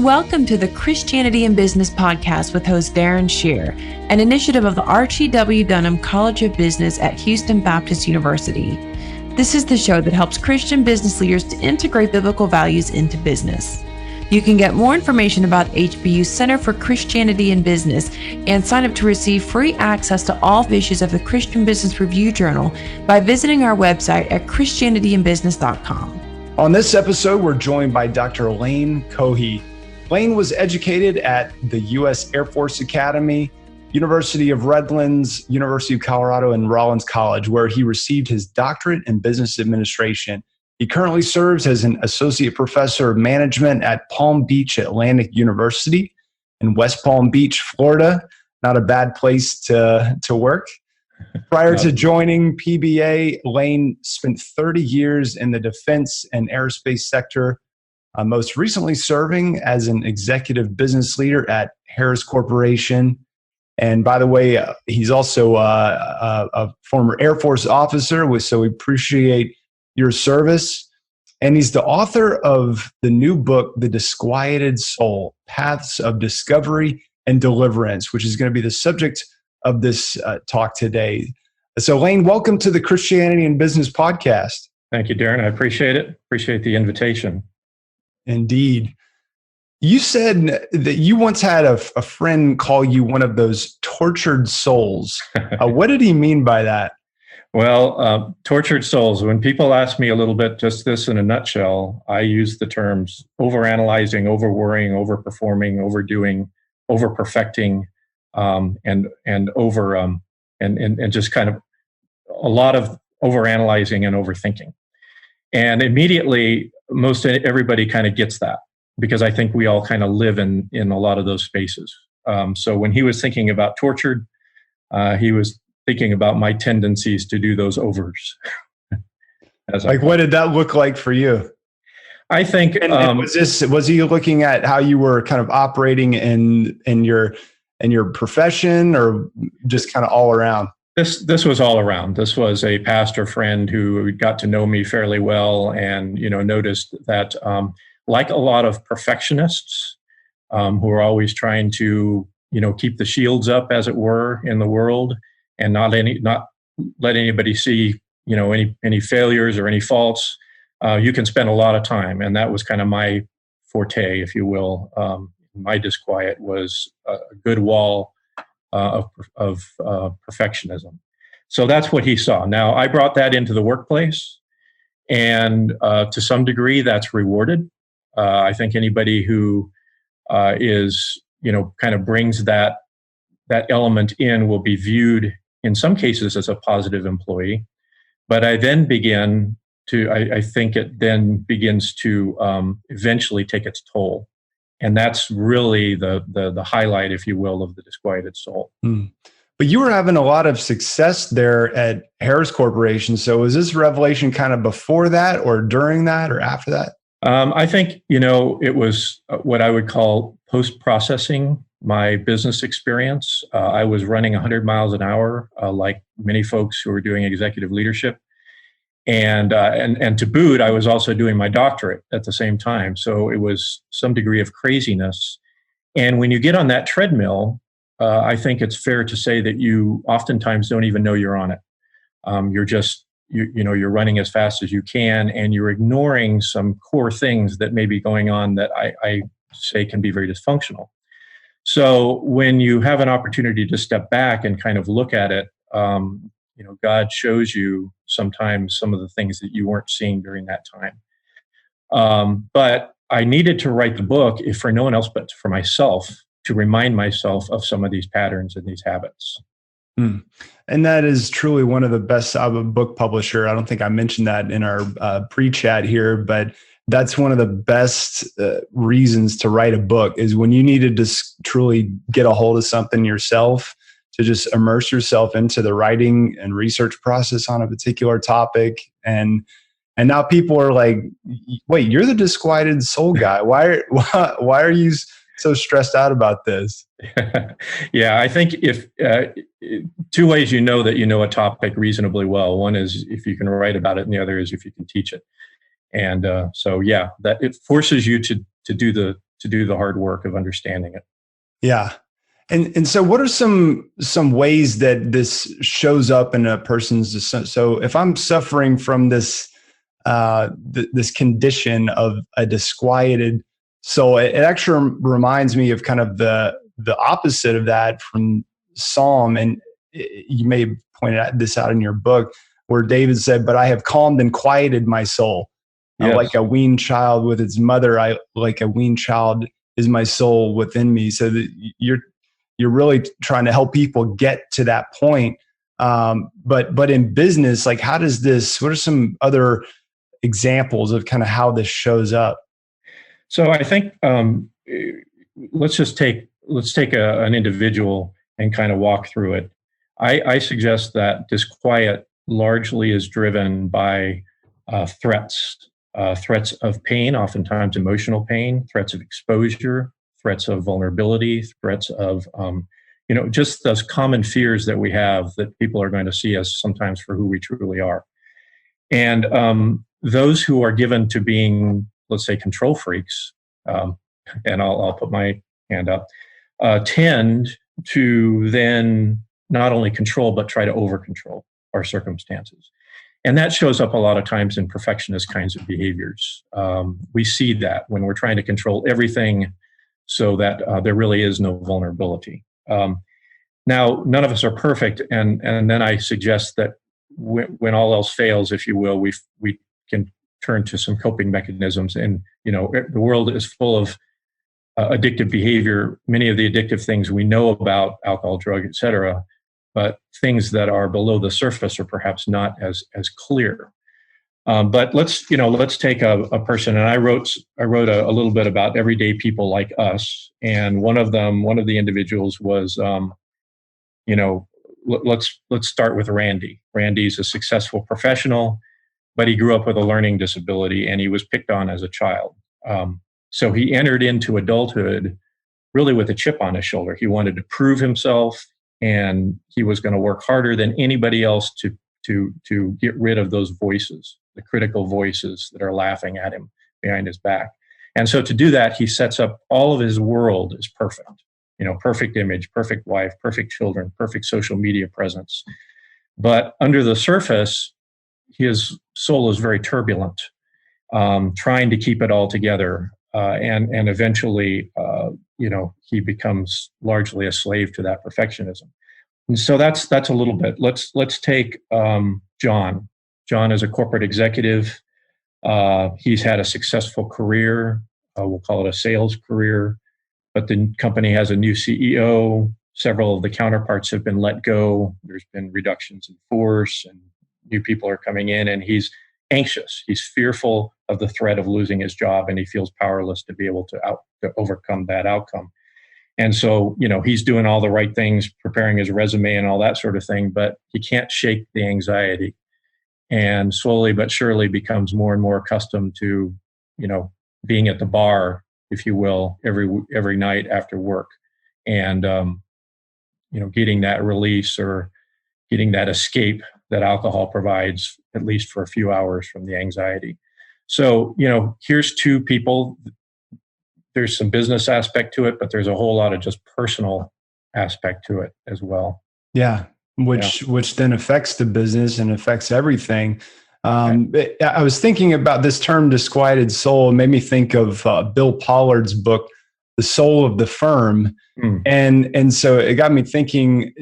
Welcome to the Christianity in Business podcast with host Darren Shear, an initiative of the Archie W. Dunham College of Business at Houston Baptist University. This is the show that helps Christian business leaders to integrate biblical values into business. You can get more information about HBU's Center for Christianity in Business and sign up to receive free access to all issues of the Christian Business Review Journal by visiting our website at christianityinbusiness.com. On this episode, we're joined by Dr. Lane Cohee. Lane was educated at the U.S. Air Force Academy, University of Redlands, University of Colorado, and Rollins College, where he received his doctorate in business administration. He currently serves as an associate professor of management at Palm Beach Atlantic University in West Palm Beach, Florida. Not a bad place to work. Prior to joining PBA, Lane spent 30 years in the defense and aerospace sector, most recently serving as an executive business leader at Harris Corporation. And by the way, he's also a former Air Force officer, so we appreciate your service. And he's the author of the new book, The Disquieted Soul, Paths of Discovery and Deliverance, which is going to be the subject of this talk today. So Lane, welcome to the Christianity in Business podcast. Thank you, Darren. I appreciate it. Appreciate the invitation. Indeed. You said that you once had a friend call you one of those tortured souls. What did he mean by that? Well, tortured souls, when people ask me a little bit, just this in a nutshell, I use the terms overanalyzing, overworrying, overperforming, overdoing, overperfecting, and just kind of a lot of overanalyzing and overthinking. And immediately, most everybody kind of gets that, because I think we all kind of live in a lot of those spaces. So when he was thinking about tortured, he was thinking about my tendencies to do those overs. What did that look like for you? I think, and was he looking at how you were kind of operating in your profession, or just kind of all around? This was all around. This was a pastor friend who got to know me fairly well, and noticed that like a lot of perfectionists who are always trying to keep the shields up, as it were, in the world, and not let anybody see any failures or any faults. You can spend a lot of time, and that was kind of my forte, if you will. My disquiet was a good wall of perfectionism. So that's what he saw. Now, I brought that into the workplace, and to some degree, that's rewarded. I think anybody who is, kind of brings that element in will be viewed in some cases as a positive employee. But I then I think it then begins to eventually take its toll. And that's really the highlight, if you will, of the disquieted soul. But you were having a lot of success there at Harris Corporation. So was this revelation kind of before that, or during that, or after that? I think, it was what I would call post-processing my business experience. I was running 100 miles an hour, like many folks who were doing executive leadership. And to boot, I was also doing my doctorate at the same time. So it was some degree of craziness. And when you get on that treadmill, I think it's fair to say that you oftentimes don't even know you're on it. You're running as fast as you can, and you're ignoring some core things that may be going on that I say can be very dysfunctional. So when you have an opportunity to step back and kind of look at it, God shows you sometimes some of the things that you weren't seeing during that time. But I needed to write the book, if for no one else but for myself, to remind myself of some of these patterns and these habits. And that is truly one of the best. I'm a book publisher. I don't think I mentioned that in our pre-chat here, but that's one of the best reasons to write a book, is when you need to just truly get a hold of something yourself, to just immerse yourself into the writing and research process on a particular topic. And now people are like, wait, you're the disquieted soul guy. Why are you so stressed out about this? Yeah, I think if two ways that you know a topic reasonably well. One is if you can write about it, and the other is if you can teach it. And that it forces you to do the to do the hard work of understanding it. Yeah. And so what are some ways that this shows up in a person's, so if I'm suffering from this this condition of a disquieted soul, it actually reminds me of kind of the opposite of that from Psalm, and you may have pointed this out in your book, where David said, "But I have calmed and quieted my soul, Yes. like a weaned child with its mother. Like a weaned child is my soul within me." So that you're really trying to help people get to that point. But in business, like, how does this? What are some other examples of kind of how this shows up? So I think let's take an individual and kind of walk through it. I suggest that disquiet largely is driven by threats of pain, oftentimes emotional pain, threats of exposure, threats of vulnerability, threats of just those common fears that we have, that people are going to see us sometimes for who we truly are. And those who are given to being, let's say, control freaks, and I'll put my hand up, tend to then not only control, but try to over-control our circumstances. And that shows up a lot of times in perfectionist kinds of behaviors. We see that when we're trying to control everything so that there really is no vulnerability. Now, none of us are perfect, and then I suggest that when all else fails, if you will, we can turn to some coping mechanisms. And the world is full of addictive behavior. Many of the addictive things we know about, alcohol, drug, et cetera, but things that are below the surface are perhaps not as clear. But let's take a person, and I wrote a little bit about everyday people like us, and one of the individuals was, let's start with Randy. Randy's a successful professional, but he grew up with a learning disability, and he was picked on as a child. So he entered into adulthood really with a chip on his shoulder. He wanted to prove himself, and he was going to work harder than anybody else to get rid of those voices, the critical voices that are laughing at him behind his back. And so to do that, he sets up all of his world as perfect. Perfect image, perfect wife, perfect children, perfect social media presence. But under the surface, his soul is very turbulent, trying to keep it all together. And eventually, he becomes largely a slave to that perfectionism. And so that's a little bit. Let's take John. John is a corporate executive. He's had a successful career. We'll call it a sales career. But the company has a new CEO. Several of the counterparts have been let go. There's been reductions in force, and new people are coming in, and he's anxious. He's fearful of the threat of losing his job, and he feels powerless to be able to overcome that outcome. And so, he's doing all the right things, preparing his resume and all that sort of thing, but he can't shake the anxiety, and slowly but surely becomes more and more accustomed to, being at the bar, if you will, every night after work, and getting that release or getting that escape that alcohol provides, at least for a few hours, from the anxiety. So, here's two people. There's some business aspect to it, but there's a whole lot of just personal aspect to it as well. Yeah, which then affects the business and affects everything. I was thinking about this term disquieted soul. It made me think of Bill Pollard's book, The Soul of the Firm. And so it got me thinking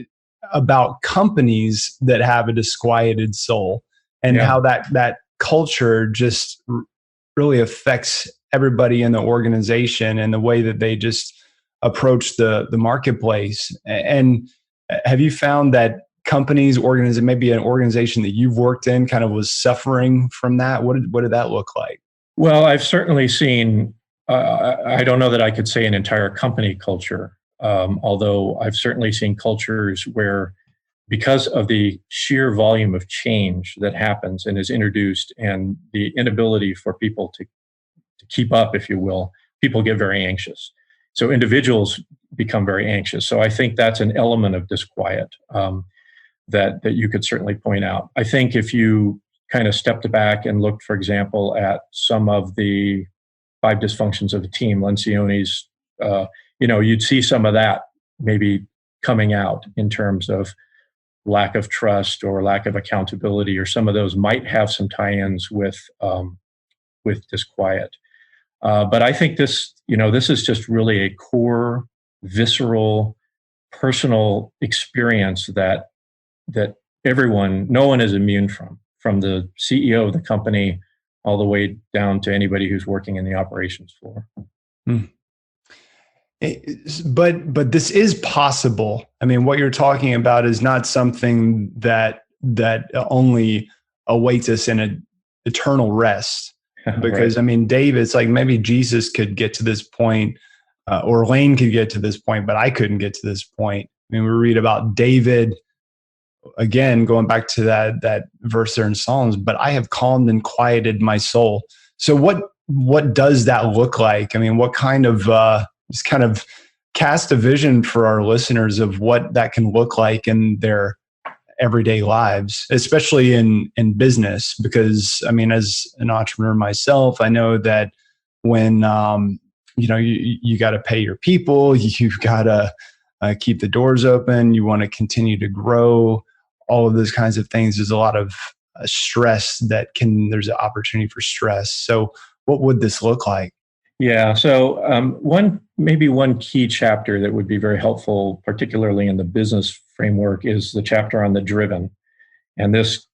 about companies that have a disquieted soul, and how that culture just really affects everybody in the organization and the way that they just approach the marketplace. And have you found that companies, maybe an organization that you've worked in, kind of was suffering from that? What did that look like? Well, I've certainly seen, I don't know that I could say an entire company culture, although I've certainly seen cultures where, because of the sheer volume of change that happens and is introduced, and the inability for people to keep up, if you will, people get very anxious. So individuals become very anxious. So I think that's an element of disquiet that you could certainly point out. I think if you kind of stepped back and looked, for example, at some of the Five Dysfunctions of a Team, Lencioni's, you'd see some of that maybe coming out in terms of lack of trust or lack of accountability, or some of those might have some tie-ins with disquiet. But I think this is just really a core, visceral, personal experience that no one is immune from the CEO of the company all the way down to anybody who's working in the operations floor. Mm. But this is possible. I mean, what you're talking about is not something that only awaits us in an eternal rest. Because right. I mean, David, it's like maybe Jesus could get to this point, or Lane could get to this point, but I couldn't get to this point. I mean, we read about David again, going back to that verse there in Psalms. But I have calmed and quieted my soul. So what does that look like? I mean, what kind of just kind of cast a vision for our listeners of what that can look like in their everyday lives, especially in business. Because I mean, as an entrepreneur myself, I know that when you got to pay your people, you've got to keep the doors open, you want to continue to grow, all of those kinds of things. There's a lot of stress there's an opportunity for stress. So what would this look like? Yeah. So one key chapter that would be very helpful, particularly in the business framework, is the chapter on the driven. And this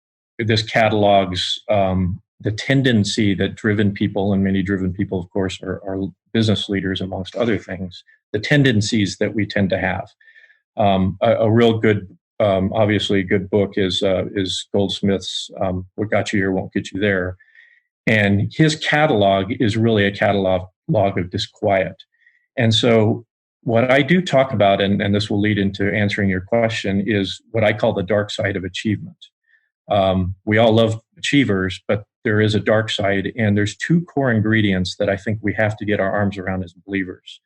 catalogs the tendency that driven people, and many driven people, of course, are business leaders, amongst other things, the tendencies that we tend to have. A real good, obviously good book is Goldsmith's What Got You Here Won't Get You There. And his catalog is really a catalog of disquiet. And so what I do talk about, and this will lead into answering your question, is what I call the dark side of achievement. We all love achievers, but there is a dark side, and there's two core ingredients that I think we have to get our arms around as believers.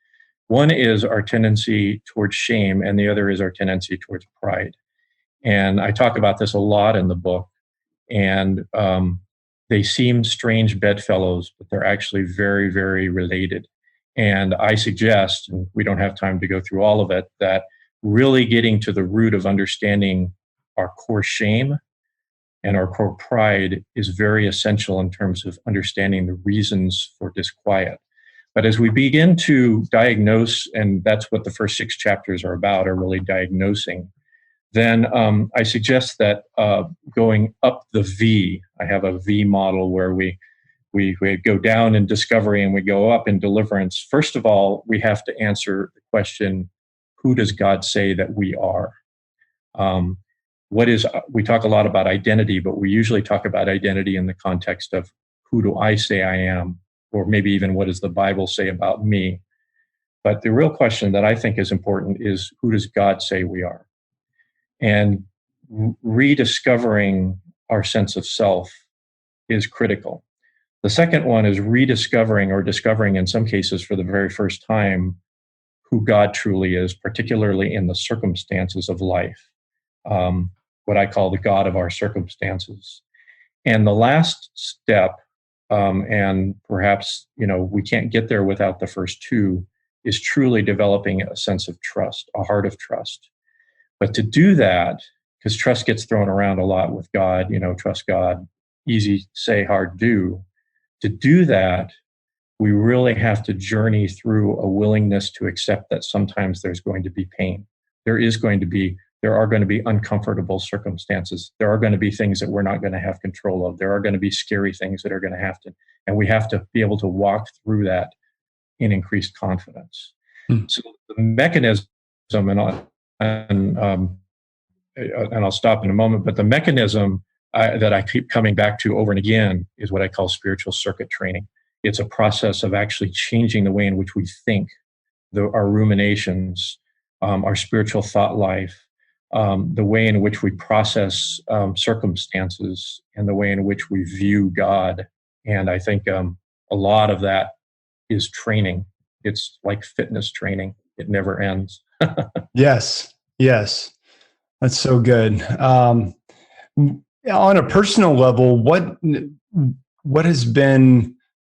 One is our tendency towards shame, and the other is our tendency towards pride. And I talk about this a lot in the book, and they seem strange bedfellows, but they're actually very, very related. And I suggest, and we don't have time to go through all of it, that really getting to the root of understanding our core shame and our core pride is very essential in terms of understanding the reasons for disquiet. But as we begin to diagnose, and that's what the first 6 chapters are about, are really diagnosing, then I suggest that going up the V, I have a V model where we go down in discovery and we go up in deliverance. First of all, we have to answer the question, who does God say that we are? We talk a lot about identity, but we usually talk about identity in the context of who do I say I am? Or maybe even what does the Bible say about me? But the real question that I think is important is, who does God say we are? And rediscovering our sense of self is critical. The second one is rediscovering, or discovering in some cases for the very first time, who God truly is, particularly in the circumstances of life, what I call the God of our circumstances. And the last step, and perhaps we can't get there without the first two, is truly developing a sense of trust, a heart of trust. But to do that, because trust gets thrown around a lot with God, trust God, easy say, hard do. To do that, we really have to journey through a willingness to accept that sometimes there's going to be pain. There are going to be uncomfortable circumstances. There are going to be things that we're not going to have control of. There are going to be scary things that are going to happen. And we have to be able to walk through that in increased confidence. So the mechanism, and I'll stop in a moment, but the mechanism that I keep coming back to over and again is what I call spiritual circuit training. It's a process of actually changing the way in which we think, our ruminations, our spiritual thought life, the way in which we process circumstances, and the way in which we view God. And I think a lot of that is training. It's like fitness training. It never ends. Yes. That's so good. On a personal level,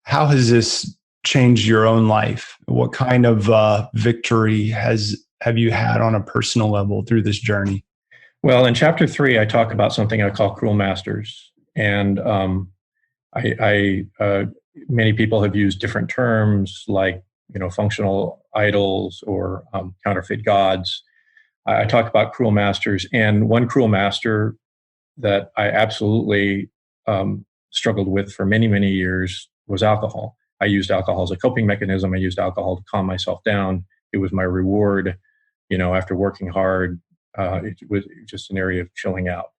how has this changed your own life? What kind of victory have you had on a personal level through this journey? Well, in chapter 3, I talk about something I call cruel masters, and many people have used different terms like functional idols or counterfeit gods. I talk about cruel masters, and one cruel master that I absolutely struggled with for many, many years was alcohol. I used alcohol as a coping mechanism. I used alcohol to calm myself down. It was my reward, after working hard. It was just an area of chilling out.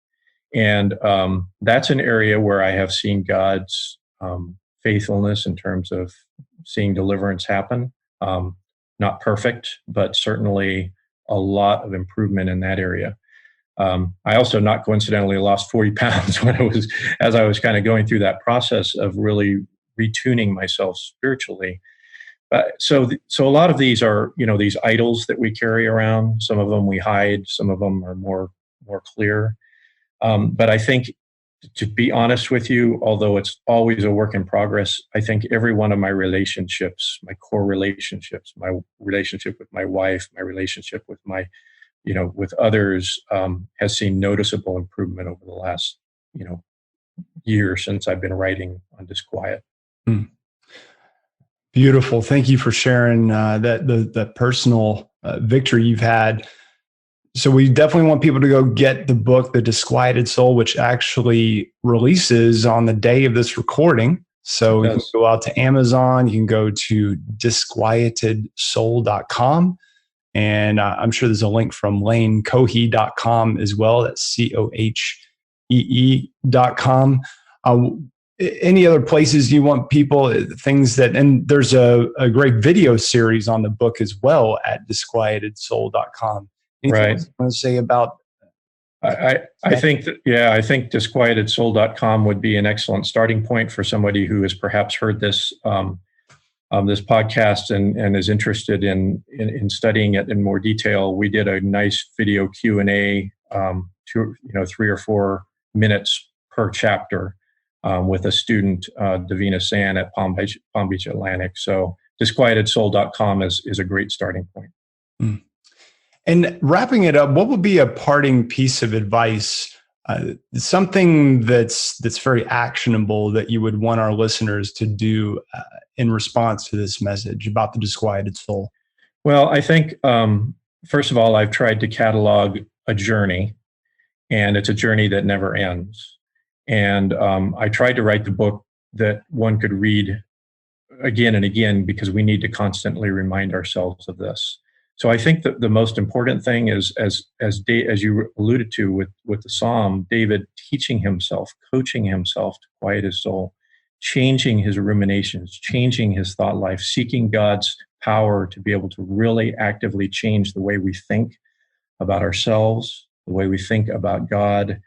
And that's an area where I have seen God's faithfulness in terms of seeing deliverance happen. Not perfect, but certainly a lot of improvement in that area. I also, not coincidentally, lost 40 pounds as I was kind of going through that process of really retuning myself spiritually. So a lot of these are, these idols that we carry around. Some of them we hide. Some of them are more clear. But I think, to be honest with you, although it's always a work in progress, I think every one of my relationships, my core relationships, my relationship with my wife, my relationship with with others, has seen noticeable improvement over the last, year since I've been writing on Disquiet. Beautiful. Thank you for sharing that personal victory you've had. So we definitely want people to go get the book, The Disquieted Soul, which actually releases on the day of this recording. So you can go out to Amazon. You can go to disquietedsoul.com. And I'm sure there's a link from Cohee.com as well. That's COHEE.com. Any other places you want people, things that, and there's a great video series on the book as well at disquietedsoul.com. Anything else you want to say about? I think disquietedsoul.com would be an excellent starting point for somebody who has perhaps heard this this podcast and is interested in studying it in more detail. We did a nice video Q&A, 3 or 4 minutes per chapter with a student, Davina San at Palm Beach Atlantic. So disquietedsoul.com is a great starting point. And wrapping it up, what would be a parting piece of advice, something that's very actionable that you would want our listeners to do in response to this message about the disquieted soul? Well, I think, first of all, I've tried to catalog a journey, and it's a journey that never ends. And I tried to write the book that one could read again and again, because we need to constantly remind ourselves of this. So I think that the most important thing is, as you alluded to with the Psalm, David teaching himself, coaching himself to quiet his soul, changing his ruminations, changing his thought life, seeking God's power to be able to really actively change the way we think about ourselves, the way we think about God,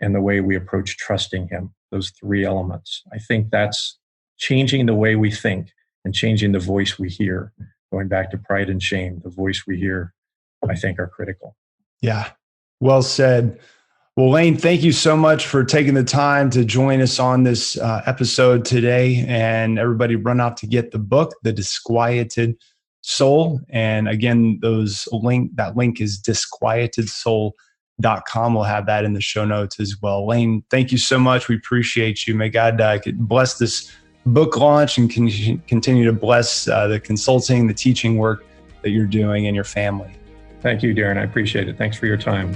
and the way we approach trusting him. Those 3 elements. I think that's changing the way we think and changing the voice we hear. Going back to pride and shame, the voice we hear, I think, are critical. Yeah, well said. Well, Lane, thank you so much for taking the time to join us on this episode today. And everybody run out to get the book, The Disquieted Soul. And again, that link is disquietedsoul.com. We'll have that in the show notes as well. Lane, thank you so much. We appreciate you. May God bless this book launch and continue to bless the consulting, the teaching work that you're doing and your family. Thank you, Darren. I appreciate it. Thanks for your time.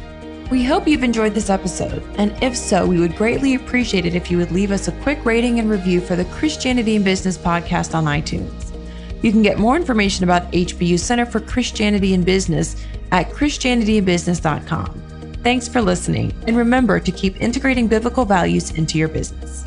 We hope you've enjoyed this episode, and if so, we would greatly appreciate it if you would leave us a quick rating and review for the Christianity in Business podcast on iTunes. You can get more information about HBU Center for Christianity in Business at christianityinbusiness.com. Thanks for listening, and remember to keep integrating biblical values into your business.